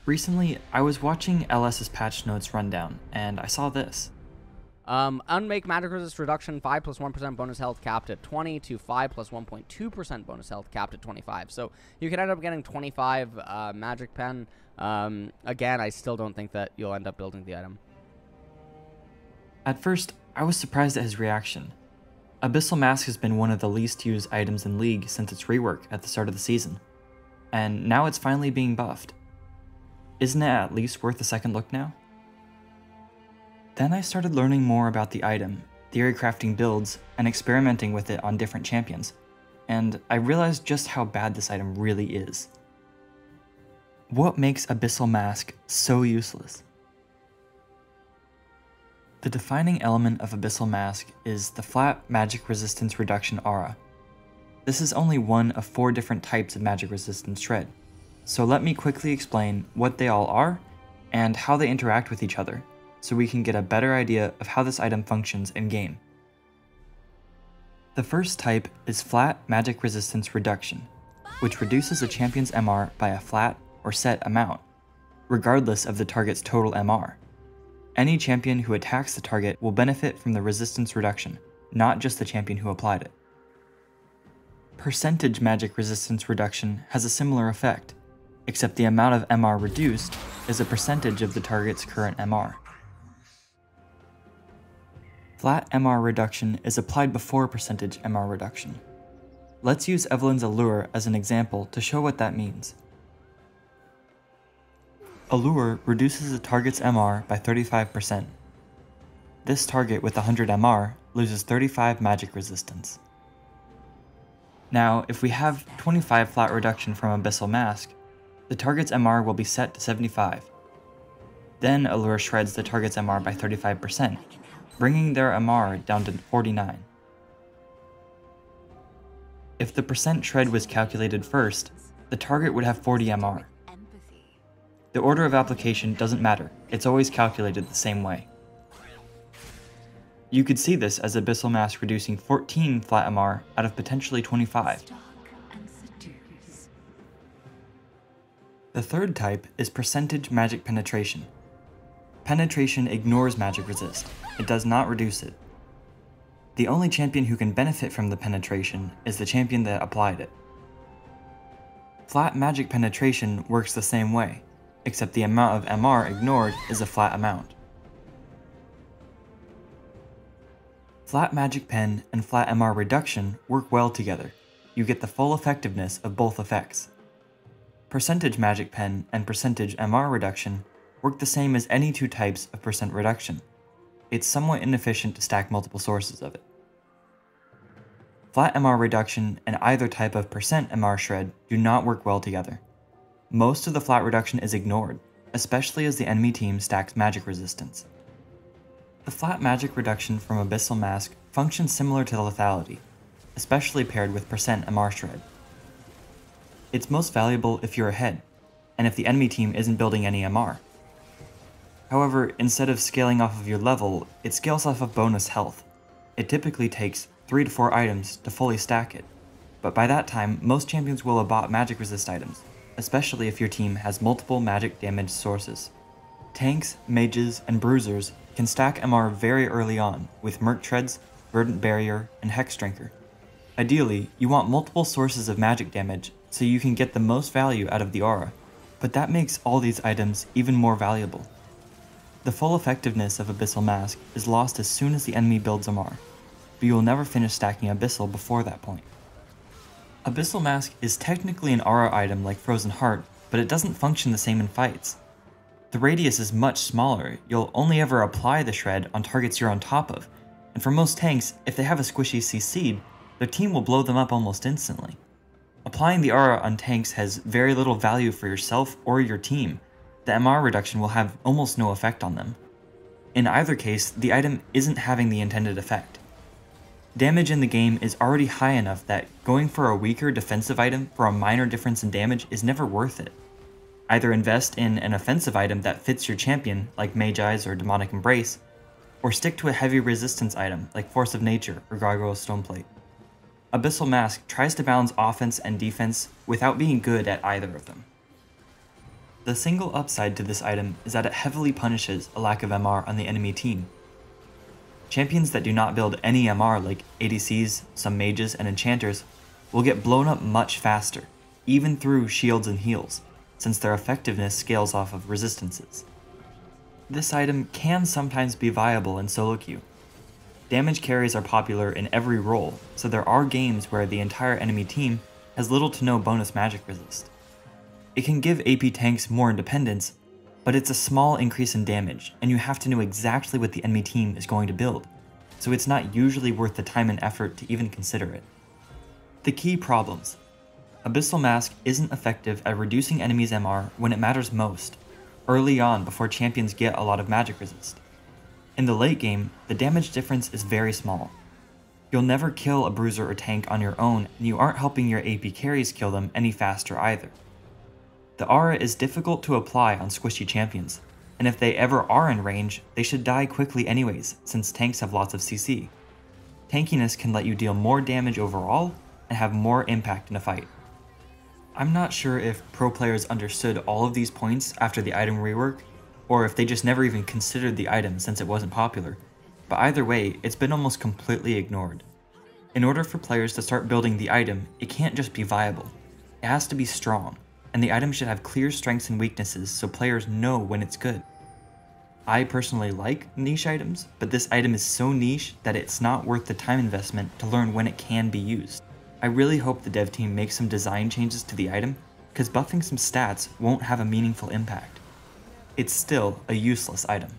Recently, I was watching LS's patch notes rundown, and I saw this. Unmake magic resist reduction 5 plus 1% bonus health capped at 20 to 5 plus 1.2% bonus health capped at 25. So you could end up getting 25 magic pen. Again, I still don't think that you'll end up building the item. At first, I was surprised at his reaction. Abyssal Mask has been one of the least used items in League since its rework at the start of the season, and now it's finally being buffed. Isn't it at least worth a second look now? Then I started learning more about the item, theory crafting builds, and experimenting with it on different champions, and I realized just how bad this item really is. What makes Abyssal Mask so useless? The defining element of Abyssal Mask is the flat magic resistance reduction aura. This is only one of 4 different types of magic resistance shred, so let me quickly explain what they all are and how they interact with each other, so we can get a better idea of how this item functions in-game. The first type is Flat Magic Resistance Reduction, which reduces a champion's MR by a flat or set amount, regardless of the target's total MR. Any champion who attacks the target will benefit from the resistance reduction, not just the champion who applied it. Percentage Magic Resistance Reduction has a similar effect, except the amount of MR reduced is a percentage of the target's current MR. Flat MR reduction is applied before percentage MR reduction. Let's use Evelyn's Allure as an example to show what that means. Allure reduces a target's MR by 35%. This target with 100 MR loses 35 magic resistance. Now, if we have 25 flat reduction from Abyssal Mask, the target's MR will be set to 75. Then Allure shreds the target's MR by 35%, bringing their MR down to 49. If the percent shred was calculated first, the target would have 40 MR. The order of application doesn't matter, it's always calculated the same way. You could see this as Abyssal Mask reducing 14 flat MR out of potentially 25. The third type is Percentage Magic Penetration. Penetration ignores magic resist, it does not reduce it. The only champion who can benefit from the penetration is the champion that applied it. Flat magic penetration works the same way, except the amount of MR ignored is a flat amount. Flat magic pen and flat MR reduction work well together. You get the full effectiveness of both effects. Percentage magic pen and percentage MR reduction work the same as any 2 types of percent reduction. It's somewhat inefficient to stack multiple sources of it. Flat MR reduction and either type of percent MR shred do not work well together. Most of the flat reduction is ignored, especially as the enemy team stacks magic resistance. The flat magic reduction from Abyssal Mask functions similar to lethality, especially paired with percent MR shred. It's most valuable if you're ahead, and if the enemy team isn't building any MR. However, instead of scaling off of your level, it scales off of bonus health. It typically takes 3 to 4 items to fully stack it, but by that time, most champions will have bought magic resist items, especially if your team has multiple magic damage sources. Tanks, mages, and bruisers can stack MR very early on with Merc Treads, Verdant Barrier, and Hex Drinker. Ideally, you want multiple sources of magic damage so you can get the most value out of the aura, but that makes all these items even more valuable. The full effectiveness of Abyssal Mask is lost as soon as the enemy builds MR, but you will never finish stacking Abyssal before that point. Abyssal Mask is technically an aura item like Frozen Heart, but it doesn't function the same in fights. The radius is much smaller, you'll only ever apply the shred on targets you're on top of, and for most tanks, if they have a squishy CC'd, their team will blow them up almost instantly. Applying the aura on tanks has very little value for yourself or your team. The MR reduction will have almost no effect on them. In either case, the item isn't having the intended effect. Damage in the game is already high enough that going for a weaker defensive item for a minor difference in damage is never worth it. Either invest in an offensive item that fits your champion, like Mage Eyes or Demonic Embrace, or stick to a heavy resistance item like Force of Nature or Gargoyle Stoneplate. Abyssal Mask tries to balance offense and defense without being good at either of them. The single upside to this item is that it heavily punishes a lack of MR on the enemy team. Champions that do not build any MR like ADCs, some mages, and enchanters will get blown up much faster, even through shields and heals, since their effectiveness scales off of resistances. This item can sometimes be viable in solo queue. Damage carries are popular in every role, so there are games where the entire enemy team has little to no bonus magic resist. It can give AP tanks more independence, but it's a small increase in damage, and you have to know exactly what the enemy team is going to build, so it's not usually worth the time and effort to even consider it. The key problems. Abyssal Mask isn't effective at reducing enemies' MR when it matters most, early on before champions get a lot of magic resist. In the late game, the damage difference is very small. You'll never kill a bruiser or tank on your own, and you aren't helping your AP carries kill them any faster either. The aura is difficult to apply on squishy champions, and if they ever are in range, they should die quickly anyways, since tanks have lots of CC. Tankiness can let you deal more damage overall and have more impact in a fight. I'm not sure if pro players understood all of these points after the item rework, or if they just never even considered the item since it wasn't popular, but either way, it's been almost completely ignored. In order for players to start building the item, it can't just be viable. It has to be strong, and the item should have clear strengths and weaknesses so players know when it's good. I personally like niche items, but this item is so niche that it's not worth the time investment to learn when it can be used. I really hope the dev team makes some design changes to the item, because buffing some stats won't have a meaningful impact. It's still a useless item.